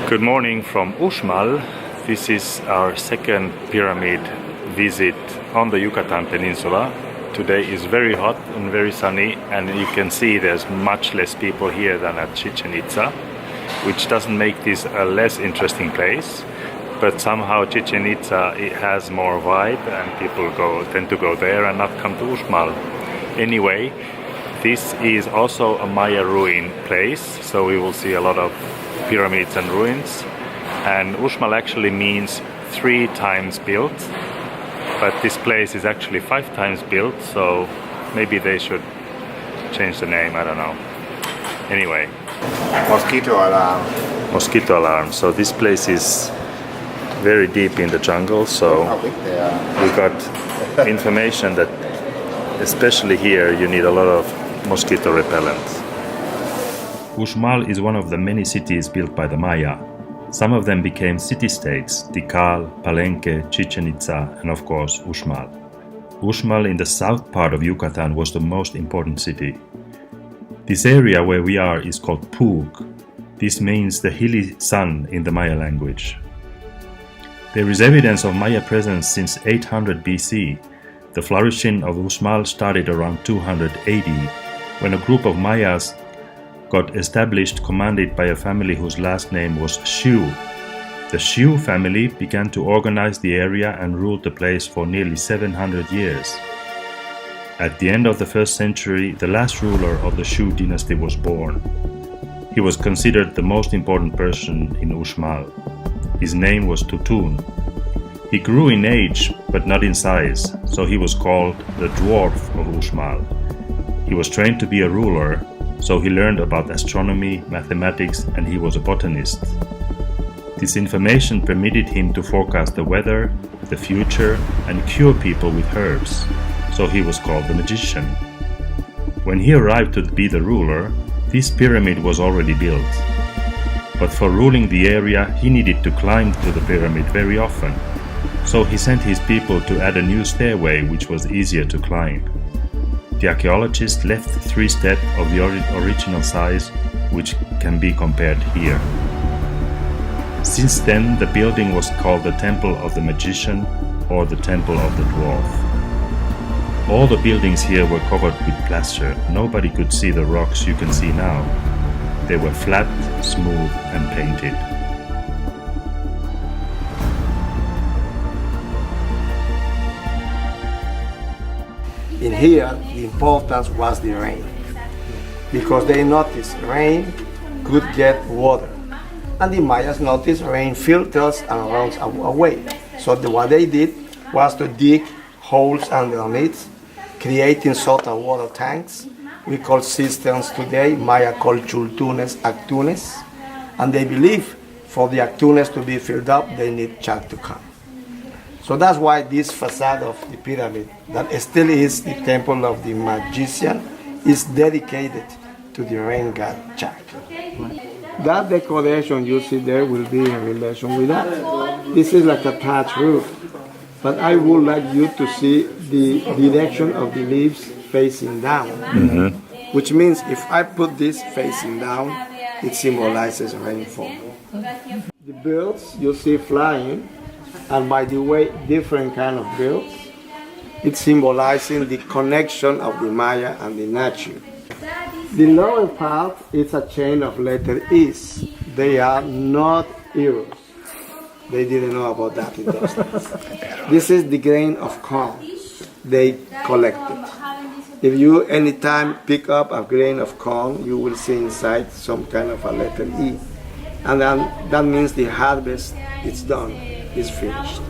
Good morning from Uxmal. This is our second pyramid visit on the Yucatan Peninsula. Today is very hot and very sunny, and you can see there's much less people here than at Chichen Itza, which doesn't make this a less interesting place. But somehow Chichen Itza, it has more vibe, and people tend to go there and not come to Uxmal. Anyway, this is also a Maya ruin place, so we will see a lot of pyramids and ruins. And Uxmal actually means 3 times built, but this place is actually 5 times built, so maybe they should change the name, I don't know. Anyway. Mosquito alarm. Mosquito alarm. So this place is very deep in the jungle, so we got information that especially here you need a lot of mosquito repellent. Uxmal is one of the many cities built by the Maya. Some of them became city-states: Tikal, Palenque, Chichen Itza, and of course Uxmal. Uxmal in the south part of Yucatan was the most important city. This area where we are is called Pug. This means the hilly sun in the Maya language. There is evidence of Maya presence since 800 BC. The flourishing of Uxmal started around 280, when a group of Mayas got established, commanded by a family whose last name was Xiu. The Xiu family began to organize the area and ruled the place for nearly 700 years. At the end of the 1st century, the last ruler of the Xiu dynasty was born. He was considered the most important person in Uxmal. His name was Tutun. He grew in age, but not in size, so he was called the dwarf of Uxmal. He was trained to be a ruler, so he learned about astronomy, mathematics, and he was a botanist. This information permitted him to forecast the weather, the future, and cure people with herbs, so he was called the magician. When he arrived to be the ruler, this pyramid was already built. But for ruling the area, he needed to climb to the pyramid very often, so he sent his people to add a new stairway which was easier to climb. The archaeologists left 3 steps of the original size, which can be compared here. Since then, the building was called the Temple of the Magician or the Temple of the Dwarf. All the buildings here were covered with plaster. Nobody could see the rocks you can see now. They were flat, smooth, and painted. In here, the importance was the rain, because they noticed rain could get water, and the Mayas noticed rain filters and runs away. So what they did was to dig holes underneath, creating sort of water tanks. We call cisterns today. Maya called chultunes, actunes, and they believe for the actunes to be filled up, they need Chak to come. So that's why this facade of the pyramid, that still is the temple of the magician, is dedicated to the rain god Chak. That decoration you see there will be in relation with that. This is like a thatch roof, but I would like you to see the direction of the leaves facing down, which means if I put this facing down, it symbolizes rainfall. The birds you see flying, and by the way, different kind of birds, it's symbolizing the connection of the Maya and the nature. The lower part is a chain of letter E's. They are not eros. They didn't know about that in those days. This is the grain of corn they collected. If you anytime pick up a grain of corn, you will see inside some kind of a letter E. And then that means the harvest is done, is finished.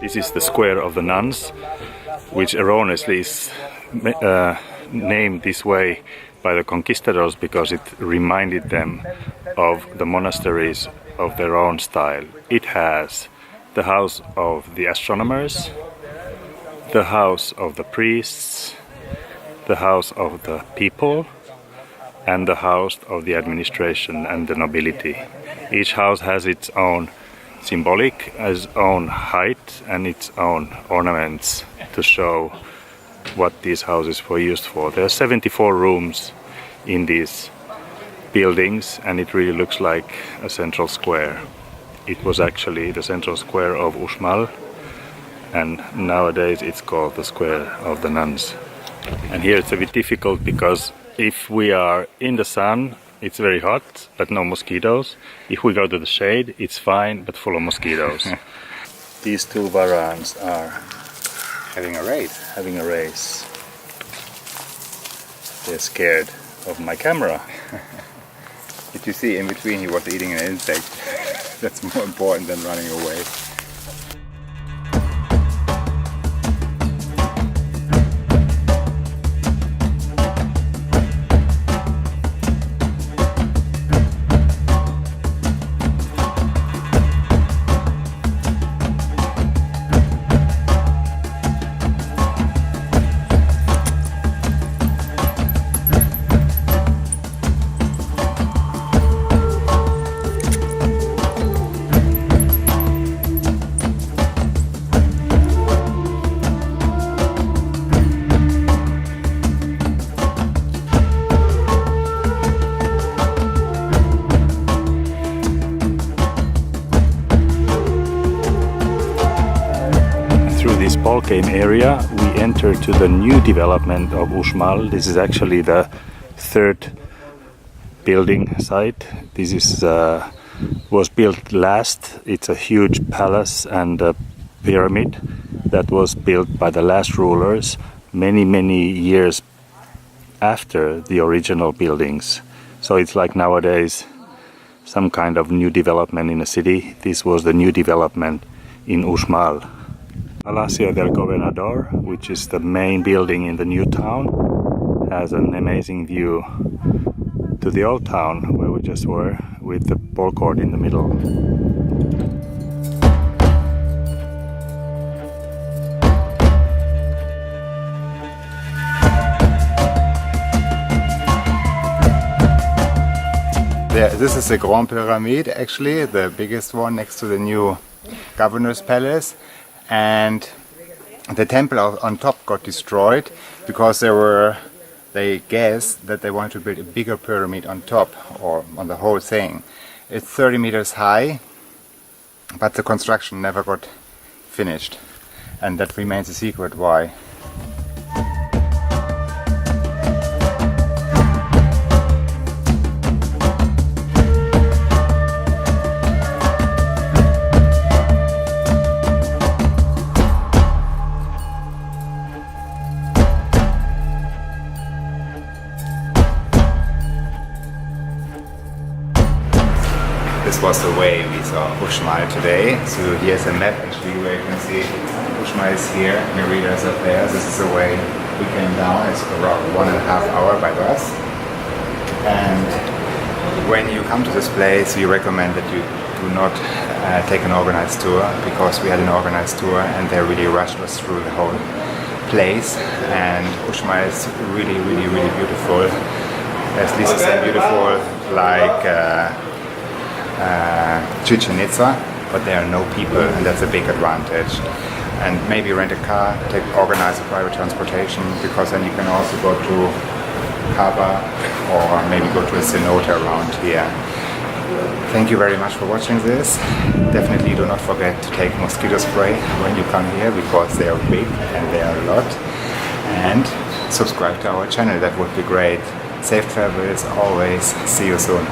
This is the square of the nuns, which erroneously is named this way by the conquistadors because it reminded them of the monasteries of their own style. It has the house of the astronomers, the house of the priests, the house of the people, and the house of the administration and the nobility. Each house has its own symbolic, its own height and its own ornaments to show what these houses were used for. There are 74 rooms in these buildings, and it really looks like a central square. It was actually the central square of Uxmal, and nowadays it's called the square of the nuns. And here it's a bit difficult because if we are in the sun, it's very hot, but no mosquitoes. If we go to the shade, it's fine, but full of mosquitoes. These two varans are having a race. They're scared of my camera. Did you see in between he was eating an insect? That's more important than running away. This ballgame area, we enter to the new development of Uxmal. This is actually the third building site. This is was built last. It's a huge palace and a pyramid that was built by the last rulers many years after the original buildings. So it's like nowadays some kind of new development in a city. This was the new development in Uxmal. Palacio del Gobernador, which is the main building in the new town, has an amazing view to the old town where we just were, with the ball court in the middle. This is the Grand Pyramid, actually, the biggest one next to the new governor's palace. And the temple on top got destroyed because they guessed that they wanted to build a bigger pyramid on top, or on the whole thing. It's 30 meters high, but the construction never got finished, and that remains a secret why. This was the way we saw Uxmal today. So here's a map actually where you can see Uxmal is here, Mérida is up there. This is the way we came down. It's around 1.5 hours by bus. And when you come to this place, we recommend that you do not take an organized tour, because we had an organized tour and they really rushed us through the whole place. And Uxmal is really beautiful. As Lisa said, beautiful like Chichen Itza, but there are no people, and that's a big advantage. And maybe rent a car, organize a private transportation, because then you can also go to Cava or maybe go to a cenote around here. Thank you very much for watching this. Definitely do not forget to take mosquito spray when you come here, because they are big and they are a lot. And subscribe to our channel, that would be great. Safe travels always. See you soon.